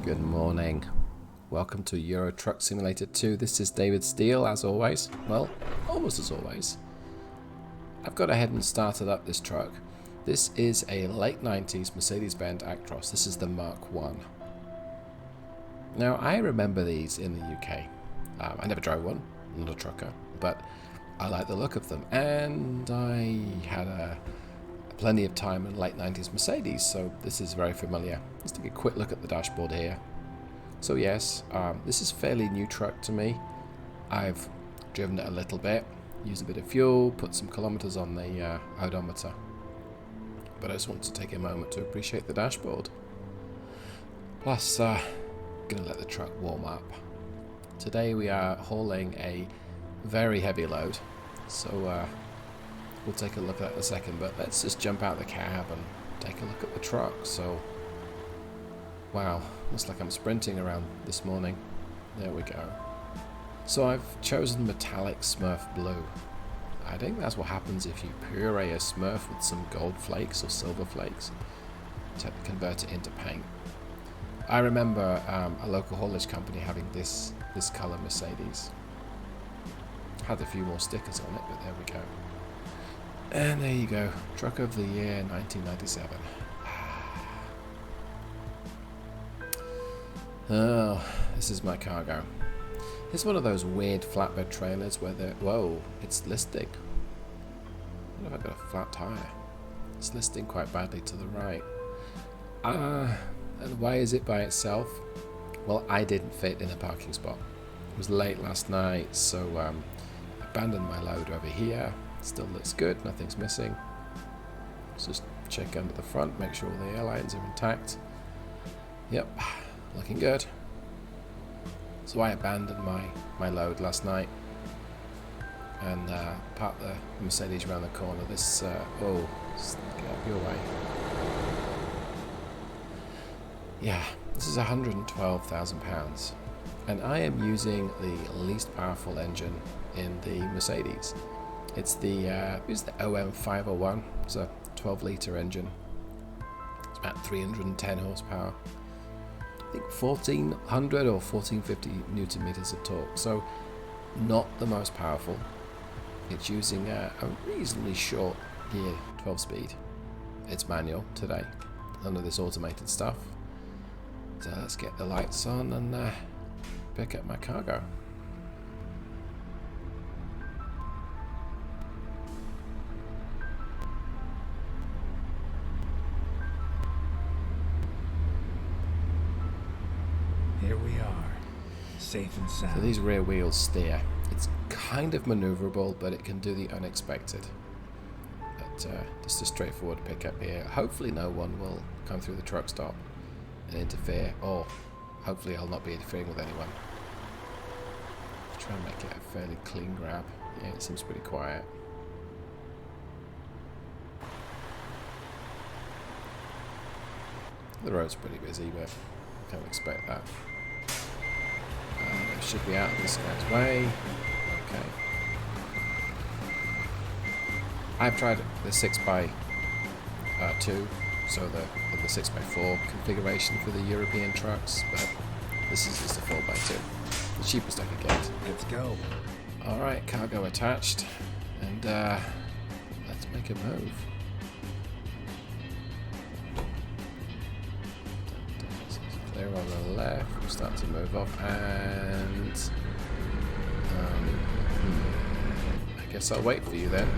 Good morning. Welcome to Euro Truck Simulator 2. This is David Steele, as always. Well, almost as always. I've got ahead and started up this truck. This is a late 90s Mercedes-Benz Actros. This is the Mark 1. Now, I remember these in the UK. I never drove one, I'm not a trucker, but I like the look of them. And I had plenty of time in late 90s Mercedes, so this is very familiar. Let's take a quick look at the dashboard here. So yes, this is a fairly new truck to me. I've driven it a little bit, used a bit of fuel, put some kilometers on the odometer. But I just want to take a moment to appreciate the dashboard. Plus, gonna let the truck warm up. Today we are hauling a very heavy load, so we'll take a look at that in a second, but let's just jump out the cab and take a look at the truck. So, wow, looks like I'm sprinting around this morning. There we go. So I've chosen metallic Smurf blue. I think that's what happens if you puree a Smurf with some gold flakes or silver flakes to convert it into paint. I remember a local haulage company having this color Mercedes. Had a few more stickers on it, but there we go. And there you go, truck of the year 1997. Oh, this is my cargo. It's one of those weird flatbed trailers where whoa, it's listing. I wonder if I've got a flat tire. It's listing quite badly to the right. And why is it by itself? Well, I didn't fit in a parking spot. It was late last night, so I abandoned my load over here. Still looks good, nothing's missing. Let's just check under the front, make sure the airlines are intact. Yep, looking good. So I abandoned my load last night and parked the Mercedes around the corner. This, get out of your way. Yeah, this is £112,000. And I am using the least powerful engine in the Mercedes. It's the OM501. It's a 12-litre engine. It's about 310 horsepower. I think 1400 or 1450 newton meters of torque. So not the most powerful. It's using a reasonably short gear 12-speed. It's manual today. None of this automated stuff. So let's get the lights on and pick up my cargo. Here we are, safe and sound. So these rear wheels steer. It's kind of maneuverable, but it can do the unexpected. But just a straightforward pickup here. Hopefully no one will come through the truck stop and interfere, or hopefully I'll not be interfering with anyone. Try and make it a fairly clean grab. Yeah, it seems pretty quiet. The road's pretty busy, but can't expect that. It should be out of this guy's way. Okay. I've tried the 6x2, so the 6x4 configuration for the European trucks, but this is just a 4x2. The cheapest I could get. Let's go. Alright, cargo attached, and let's make a move. Clear on the left, we'll start to move off, and I guess I'll wait for you then.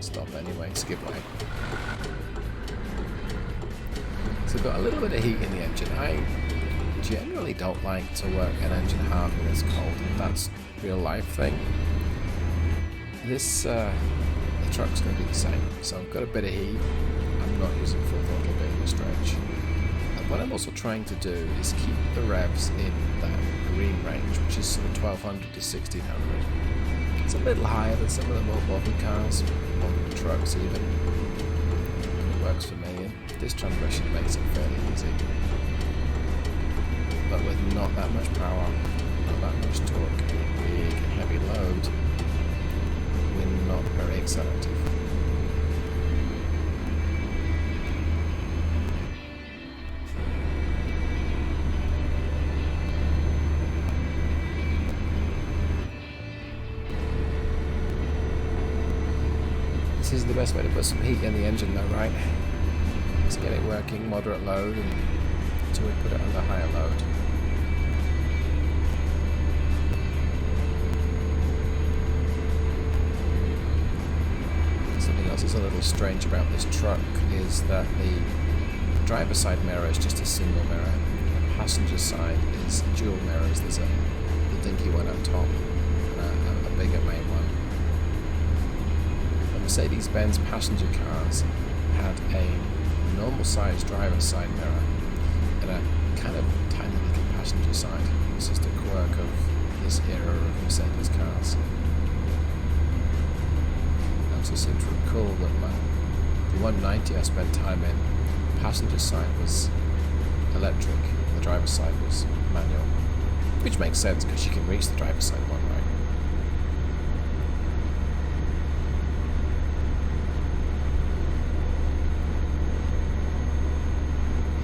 Stop anyway, skip way. So I've got a little bit of heat in the engine. I generally don't like to work an engine hard when it's cold. That's a real life thing. This the truck's going to be the same. So I've got a bit of heat. I'm not using full throttle, a bit of a stretch. And what I'm also trying to do is keep the revs in that green range, which is sort of 1200 to 1600. It's a little higher than some of the more modern cars, modern trucks even. It works for me, and this transmission makes it fairly easy. But with not that much power, not that much torque, big and heavy load, we're not very accelerative. the best way to put some heat in the engine though, right? Let's get it working, moderate load, until we put it under higher load. Something else that's a little strange about this truck is that the driver's side mirror is just a single mirror. The passenger side is dual mirrors. There's the dinky one up top and a bigger main one. The Mercedes-Benz passenger cars had a normal sized driver's side mirror and a kind of tiny little passenger side. It's just a quirk of this era of Mercedes cars. I also seem to recall that the 190 I spent time in, the passenger side was electric, the driver's side was manual. Which makes sense because you can reach the driver's side one, right?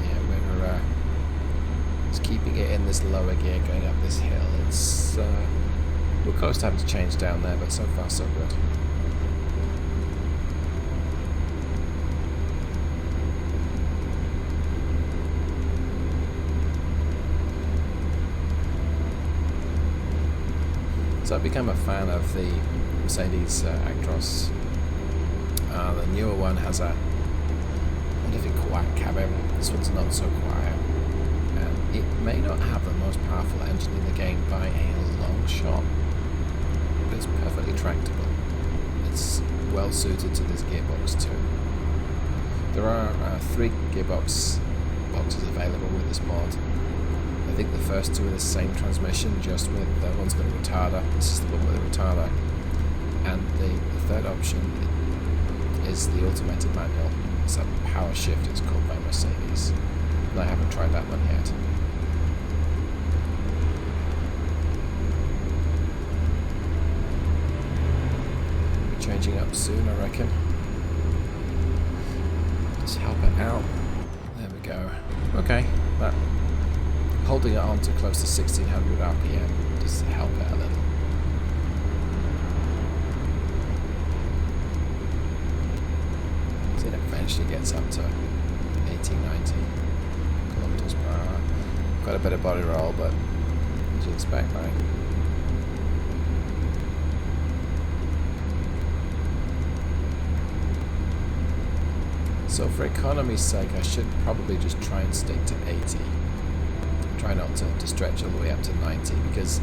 Yeah, we're just keeping it in this lower gear going up this hill. It's we're close to having to change down there, but so far so good. So I've become a fan of the Mercedes Actros. The newer one has a wonderfully quiet cabin. This one's not so quiet. And it may not have the most powerful engine in the game by a long shot, but it's perfectly tractable. It's well suited to this gearbox too. There are 3 gearbox boxes available with this mod. I think the first 2 are the same transmission, just with one's got a retarder. This is the one with a retarder. And the third option is the automated manual. It's a power shift, it's called by Mercedes. And I haven't tried that one yet. We'll be changing up soon, I reckon. Just help it out. There we go. Okay, that. Holding it on to close to 1600 RPM just to help it a little. So it eventually gets up to 1890 kilometers per hour. Quite a bit of body roll, but as you'd expect, right? So for economy's sake, I should probably just try and stick to 80. Try not to stretch all the way up to 90 because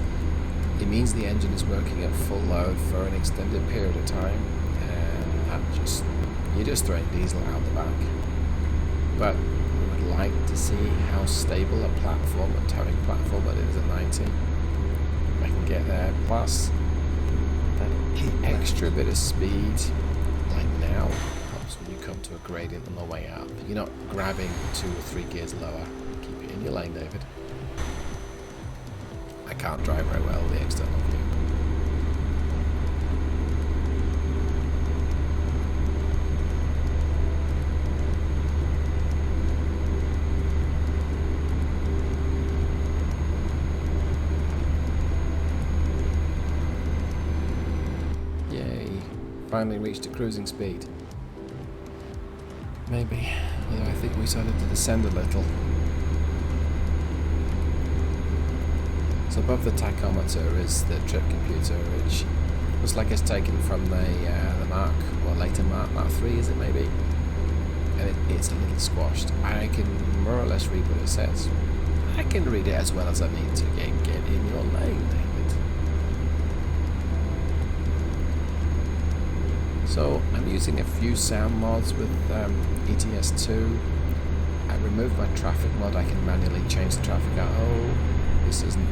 it means the engine is working at full load for an extended period of time, and you're just throwing diesel out the back. But I would like to see how stable a towing platform it is at 90. If I can get there, plus that extra bit of speed, like now, helps when you come to a gradient on the way up. You're not grabbing 2 or 3 gears lower. Keep it in your lane, David. I can't drive very well with the external view. Yay, finally reached a cruising speed. Maybe, although I think we started to descend a little. So above the tachometer is the trip computer, which looks like it's taken from the Mark, or later Mark 3, is it maybe? And it's a little squashed. I can more or less read what it says. I can read it as well as I need to. Get in your lane, David. So I'm using a few sound mods with ETS2. I removed my traffic mod. I can manually change the traffic out. Oh, this isn't.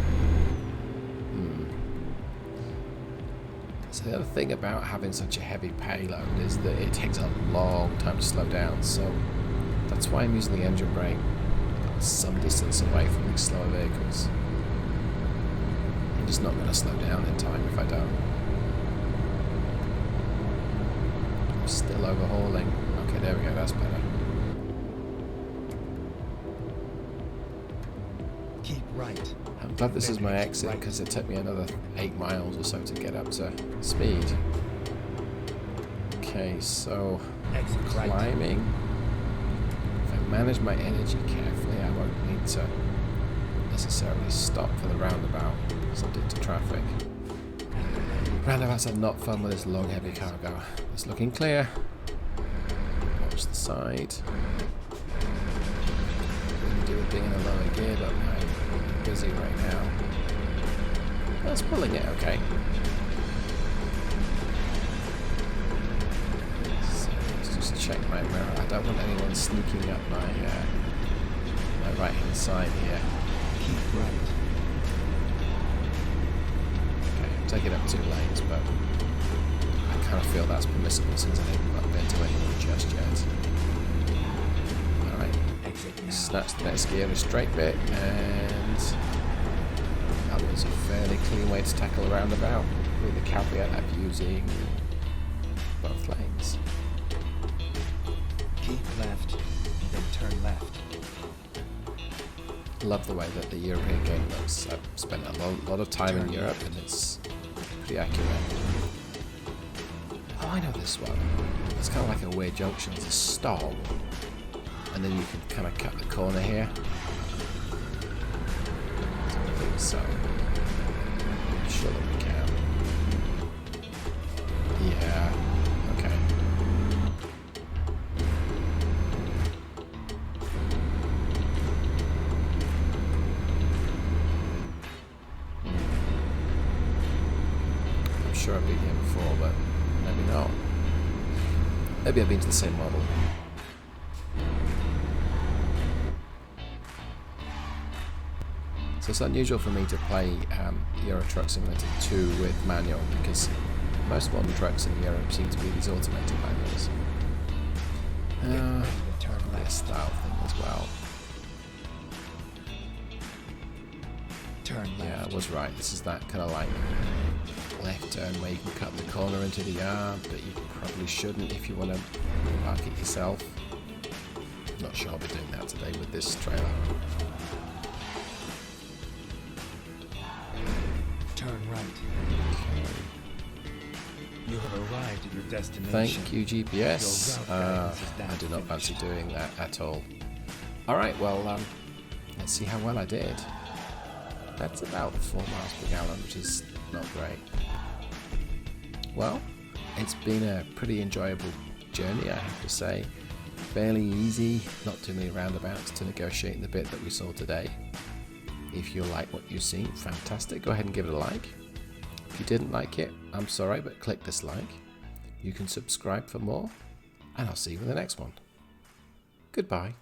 So the other thing about having such a heavy payload is that it takes a long time to slow down, so that's why I'm using the engine brake some distance away from these slower vehicles. I'm just not going to slow down in time if I don't. I'm still overhauling. Okay, there we go, that's better. Keep right. I'm glad this is my exit because it took me another 8 miles or so to get up to speed. Okay, Okay, so Exit right. climbing. If I manage my energy carefully, I won't need to necessarily stop for the roundabout, subject to traffic. Roundabouts are not fun with this long, heavy cargo. It's looking clear. Watch the side. Really do with being in a lower gear, but I'm busy right now. That's pulling it okay. So let's just check my mirror. I don't want anyone sneaking up my right hand side here. Keep right. Okay, I'm taking up 2 lanes, but I kind of feel that's permissible since I haven't bumped into anyone just yet. Alright, Exit now. snatch the next gear in a straight bit, and that was a fairly clean way to tackle a roundabout, with the caveat of using both lanes. Keep left, then turn left. Love the way that the European game looks. I've spent a lot of time in Europe, and it's pretty accurate. Oh, I know this one. It's kind of like a weird junction. It's a stall, and then you can kind of cut the corner here. I think so. I'm sure that we can. Yeah. Okay. I'm sure I've been here before, but maybe not. Maybe I've been to the same model. So it's unusual for me to play Euro Truck Simulator 2 with manual, because most modern trucks in Europe seem to be these automated manuals. Turn This left. style thing as well. Turn Yeah, I left. was right. This is that kind of like left turn where you can cut the corner into the yard, but you probably shouldn't if you want to park it yourself. Not sure I'll be doing that today with this trailer. Turn right. You have arrived at your destination. Thank you, GPS. Your route guidance is now I do not finished. fancy doing that at all. Alright, well, let's see how well I did. That's about 4 miles per gallon, which is not great. Well, it's been a pretty enjoyable journey, I have to say. Fairly easy, not too many roundabouts to negotiate in the bit that we saw today. If you like what you've seen, fantastic. Go ahead and give it a like. If you didn't like it, I'm sorry, but click dislike. You can subscribe for more, and I'll see you in the next one. Goodbye.